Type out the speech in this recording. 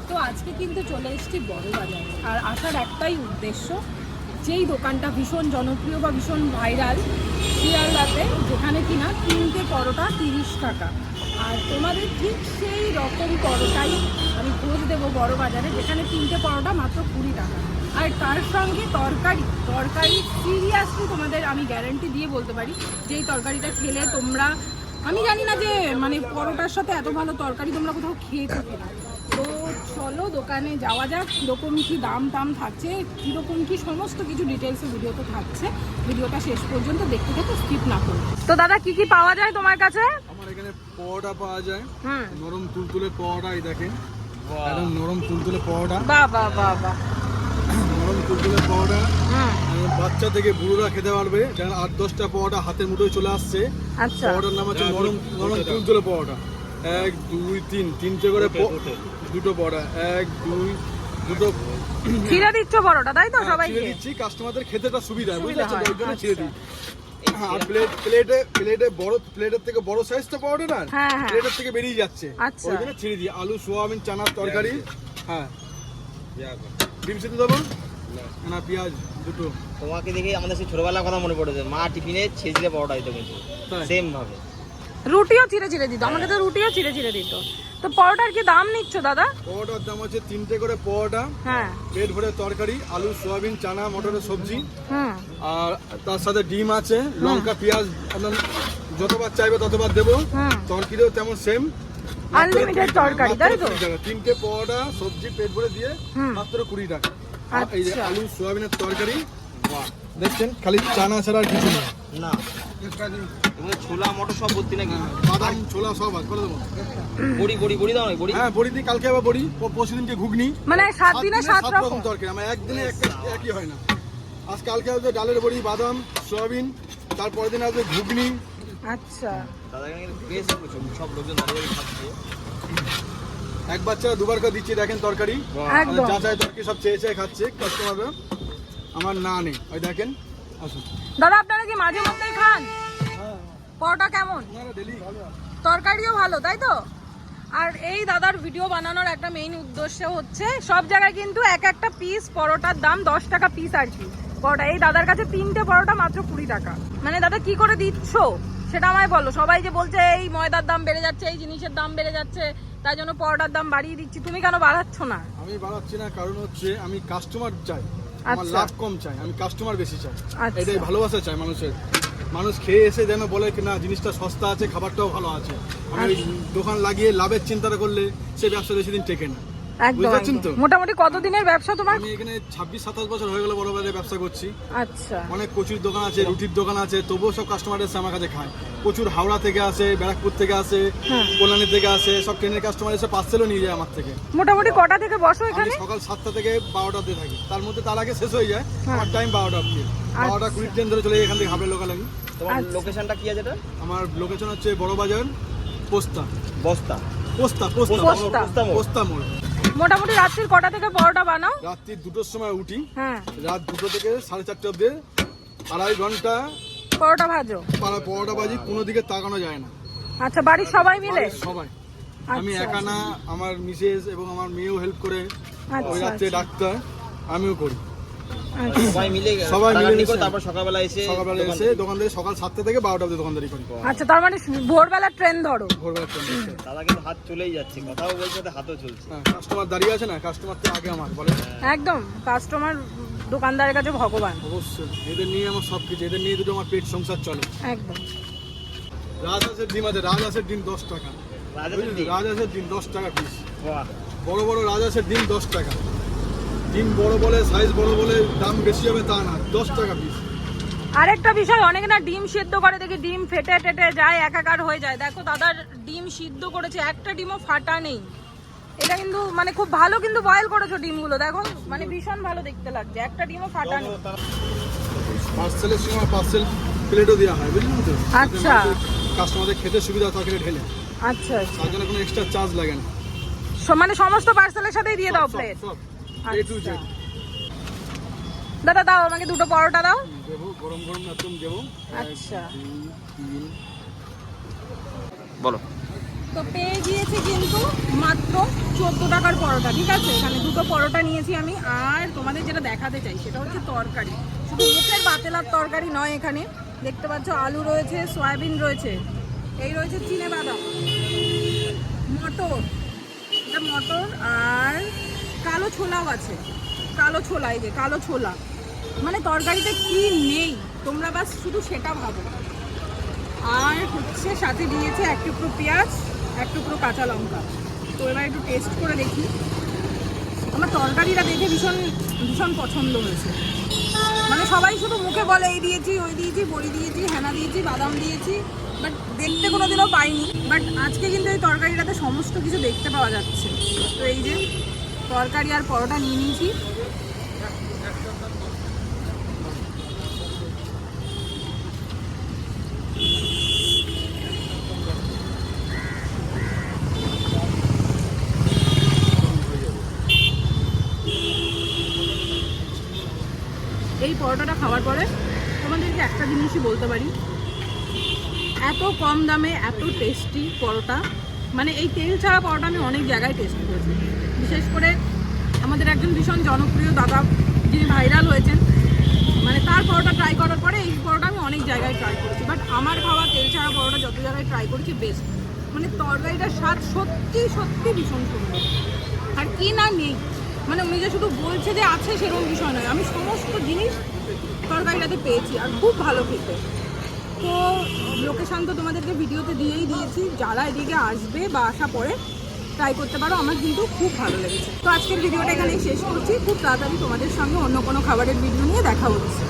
তো আজকে কিন্তু চলে এসেছি বড়বাজারে, আর আসার একটাই উদ্দেশ্য, যেই দোকানটা ভীষণ জনপ্রিয় বা ভীষণ ভাইরাল শিয়ালদাতে, যেখানে কিনা 3টে পরোটা 30 টাকা। আর তোমাদের ঠিক সেই রকম পরোটাই আমি খোঁজ দেবো বড়বাজারে, যেখানে 3টে পরোটা মাত্র 20 টাকা। আর তার সঙ্গে তরকারি সিরিয়াসলি তোমাদের আমি গ্যারান্টি দিয়ে বলতে পারি যে এই তরকারিটা খেলে তোমরা, আমি জানি না যে মানে পরোটার সাথে এত ভালো তরকারি তোমরা কোথাও খেয়েছো কিনা। তো চলো দোকানে যাওয়া যাক, কীরকম কী দাম থাকছে, কীরকম কী সমস্ত কিছু ডিটেলসে ভিডিওতে থাকছে। ভিডিওটা শেষ পর্যন্ত দেখতে থাকো, স্কিপ না করো। তো দাদা কি কি পাওয়া যায় তোমার কাছে? আমার এখানে পরোটা পাওয়া যায়, নরম তুলতুলে পরোটা। এই দেখেন একদম নরম তুলতুলে পরোটা। বাহ বাহ বাহ বাহ, নরম তুলতুলে পরোটা বাচ্চা থেকে বুড়োরা খেতে পারবে। যেমন 8-10টা পরোটা হাতের মুঠোয় চলে আসছে। আচ্ছা, পরোটার নাম হচ্ছে নরম তুলতুলে পরোটা। 1 2 3 3টে করে দুটো পরোটা, 1 2 দুটো ছিঁড়ে দিচ্ছ পরোটা, তাই তো? সবাই ছিঁড়ে দিচ্ছি, কাস্টমারদের খেতেটা সুবিধা হয়, বুঝতে পারছেন, ওই জন্য ছিঁড়ে দিই। আর প্লেটে বড়, প্লেটের থেকে বড় সাইজটা পরোটা না, প্লেটের থেকে বেরিয়ে যাচ্ছে, ওই জন্য ছিঁড়ে দিই। আলু সোয়াবিন চানার তরকারি, হ্যাঁ ডিম সিদ্ধ দেবো না, পেঁয়াজ দুটো। তোমাকে দেখে আমাদের সেই ছোটবেলার কথা মনে পড়েছে, মা টিফিনে ছেঁচলে পরোটা দিত, কিন্তু সেম ভাবে রুটিও চিড়ে দিত। আমাকে তো রুটিও চিড়ে দিত। তো পরোটার কি দাম নিচ্ছ দাদা? পরোটার দাম হচ্ছে 3টে করে পরোটা, হ্যাঁ, পেট ভরে তরকারি, আলু সোয়াবিন চানা মটরের সবজি, আর তার সাথে ডিম আছে, লঙ্কা পেঁয়াজ আপনার যতবার চাইবে ততবার দেবো। তরকারিও তেমন সেম, আনলিমিটেড তরকারি, তাই তো? 3টে পরোটা সবজি পেট ভরে দিয়ে মাত্র 20 টাকা। আর এই যে আলু সোয়াবিনের তরকারি দেখছেন, খালি চানা ছাড়া আর কিছু নেই। না ছোলা মটর সব ভর্তি নাকি? বাদাম ছোলা সব আছে, বলে দেবো। বড়ি দাও না? বড়ি, হ্যাঁ বড়ি দিই, কালকে আবার বড়ি, পরশু দিনকে ঘুগনি। মানে 7 দিনে 7 রকম তরকারি, আমার একদিনে একই হয় না। আজ কালকে আসবে ডালের বড়ি, বাদাম সোয়াবিন, তারপরের দিন আসবে ঘুগনি। আচ্ছা দাদা বেশ সব লোকজন দাঁড়িয়ে খাচ্ছে। একবার ছাড়া দুবার করে দিচ্ছি, দেখেন তরকারি একদম যা চাই তরকারি সব চেয়ে খাচ্ছে কাস্টমাররা। আমার না নেই, ওই দেখেন। আসুন দাদা, আপনারা কি মাঝে মধ্যেই খান পরোটা? কেমন তরকারিও ভালো, তাই তো? আর এই দাদার ভিডিও বানানোর একটা মেইন উদ্দেশ্য হচ্ছে, সব জায়গায় কিন্তু একটা পিস পরোটার দাম 10 টাকা পিস আর কি পরোটা। এই দাদার কাছে 3টে পরোটা মাত্র 20 টাকা। মানে দাদা কি করে দিচ্ছ সেটা আমায় বলো। সবাই যে বলছে এই ময়দার দাম বেড়ে যাচ্ছে, এই জিনিসের দাম বেড়ে যাচ্ছে, তাই জন্য পরোটার দাম বাড়িয়ে দিচ্ছি, তুমি কেন বাড়াচ্ছ না? আমি বাড়াচ্ছি না, কারণ হচ্ছে আমি কাস্টমার চাই, আমার লাভ কম চাই, আমি কাস্টমার বেশি চাই। এটাই ভালোবাসা চাই মানুষের। মানুষ খেয়ে এসে যেন বলে কি না জিনিসটা সস্তা আছে, খাবারটাও ভালো আছে। আমি দোকান লাগিয়ে লাভের চিন্তা করলে সে ব্যবসা বেশি দিন টেকে না। মোটামুটি কতদিনের ব্যবসা তোমার? আমি এখানে 26-27 বছর হয়ে গেল বড়বাজারে ব্যবসা করছি। আচ্ছা, অনেক কচুর দোকান আছে, রুটির দোকান আছে, তবুও সব কাস্টমার এসে আমার কাছে খায়। প্রচুর হাওড়া থেকে আসে, ব্যারাকপুর থেকে আসে, কল্যাণী থেকে আসে, সব ট্রেনের কাস্টমার এসে পার্সেলও নিয়ে যায় আমার থেকে। মোটামুটি কটা থেকে বসো এখানে? সকাল 7টা থেকে 12টা অবধি থাকি, তার মধ্যে তার আগে শেষ হয়ে যায়। আমার টাইম 12টা অবধি, 12টা 20 ট্রেন ধরে চলে যায় এখান থেকে হাবড়া লোকাল। আমি তোমার লোকেশনটা কি আছে? এটা আমার লোকেশন হচ্ছে বড়বাজার পোস্তা মোড়। মোটামুটি রাত্রির কটা থেকে পরোটা বানাও? রাত্রি 2টোর সময় উঠি, রাত 2টো থেকে 4:30 অবধি 2.5 ঘন্টা পরোটা ভাজো। পরোটা ভাজি, কোনো দিকে তাকানো যায় না। আচ্ছা, বাড়ির সবাই মিলে? সবাই, আমি একা না, আমার মিসেস এবং আমার মেয়েও হেল্প করে। ওই রাত্রে ডাক্তার, আমিও করি। সবাই মিলে তারপর সকালবেলা এসে দোকান থেকে সকাল 7টা থেকে 12টা অবধি দোকানদারি করি। আচ্ছা, তার মানে ভোরবেলা ট্রেন ধরো? ভোরবেলা ট্রেন। দাদা কিন্তু হাত চলেই যাচ্ছে, কথাও বলছে, হাতও চলছে। কাস্টমার দাঁড়িয়ে আছে না, কাস্টমার তো আগে আমার বলে। একদম, কাস্টমার দোকানদারের কাছে ভগবান। অবশ্যই, এদের নিয়ে আমার সবকিছু, এদের নিয়ে দুটো আমার পেট সংসার চলে। একদম। রাজহাঁসের ডিম আছে, রাজহাঁসের ডিম 10 টাকা। রাজহাঁসের ডিম 10 টাকা পিস। বড় বড় রাজহাঁসের ডিম 10 টাকা। ডিম বড় বলে, সাইজ বড় বলে দাম বেশি হবে তা না, 10 টাকা পিস। আরেকটা বিষয়, অনেকে না ডিম সিদ্ধ করে, দেখি ডিম ফেটে টেটে যায়, একাকার হয়ে যায়। দেখো দাদার ডিম সিদ্ধ করেছে, একটা ডিমও ফাটা নেই। এটা কিন্তু মানে খুব ভালো, কিন্তু বয়েল করেছো ডিমগুলো, দেখো মানে ভীষণ ভালো দেখতে লাগছে, একটা ডিমও ফাটা নেই। পার্সেলের সময় পার্সেল প্লেটও দেওয়া হয়, বুঝলেন তো? আচ্ছা, কাস্টমারদের খেতে সুবিধা তরকারি ঢেলে। আচ্ছা, তার জন্য কোনো এক্সট্রা চার্জ লাগে না। মানে সমস্ত পার্সেলের সাথেই দিয়ে দাও প্লেট? দাদা দাও আমাকে 2টো পরোটা দাও। দেবো, গরম গরম একদম দেবো। আচ্ছা, বলো। তো পেয়ে গিয়েছি কিন্তু মাত্র 14 টাকার পরোটা, ঠিক আছে? এখানে দুটো পরোটা নিয়েছি আমি। আর তোমাদের যেটা দেখাতে চাই সেটা হচ্ছে তরকারি, শুধু মুখের বাতেলার তরকারি নয়, এখানে দেখতে পাচ্ছ আলু রয়েছে, সয়াবিন রয়েছে, এই রয়েছে চিনেবাদাম, মটর, এটা মটর, আর কালো ছোলাও আছে, কালো ছোলা, এই যে কালো ছোলা। মানে তরকারিতে কি নেই তোমরা বাস শুধু সেটা ভাবো। আর হচ্ছে সাথে দিয়েছে এক টুকরো পেঁয়াজ, এক টুকরো কাঁচা লঙ্কা। তো এবার একটু টেস্ট করে দেখি। আমার তরকারিটা দেখে ভীষণ ভীষণ পছন্দ হয়েছে। মানে সবাই শুধু মুখে বলে এই দিয়েছি, ওই দিয়েছি, বড়ি দিয়েছি, হেনা দিয়েছি, বাদাম দিয়েছি, বাট দেখতে কোনোদিনও পাইনি। বাট আজকে কিন্তু এই তরকারিটাতে সমস্ত কিছু দেখতে পাওয়া যাচ্ছে। তো এই যে তরকারি আর পরোটা নিয়ে নিয়েছি। এই পরোটাটা খাওয়ার পরে তোমাদেরকে একটা জিনিসই বলতে পারি, এত কম দামে এত টেস্টি পরোটা, মানে এই তেল ছাড়া পরোটা আমি অনেক জায়গায় টেস্ট করেছি। বিশেষ করে আমাদের একজন ভীষণ জনপ্রিয় দাদা যিনি ভাইরাল হয়েছেন, মানে তার পরোটা ট্রাই করার পরে এই পরোটা আমি অনেক জায়গায় ট্রাই করেছি। বাট আমার খাওয়া তেল ছাড়া পরোটা যত জায়গায় ট্রাই করেছি বেস্ট। মানে তরকারিটার স্বাদ সত্যি সত্যি ভীষণ সুন্দর। আর কি না নেই, মানে উনি যে শুধু বলছে যে আছে সেরকম বিষয় নয়, আমি সমস্ত জিনিস তরকারিটাতে পেয়েছি আর খুব ভালো খেতে। তো লোকেশান তো তোমাদেরকে ভিডিওতে দিয়েই দিয়েছি, যারা এদিকে আসবে বা আসা পরে ট্রাই করতে পারো। আমার কিন্তু খুব ভালো লেগেছে। তো আজকের ভিডিওটা এখানেই শেষ করছি। খুব তাড়াতাড়ি তোমাদের সঙ্গে অন্য কোনো খাবারের ভিডিও নিয়ে দেখা হচ্ছে।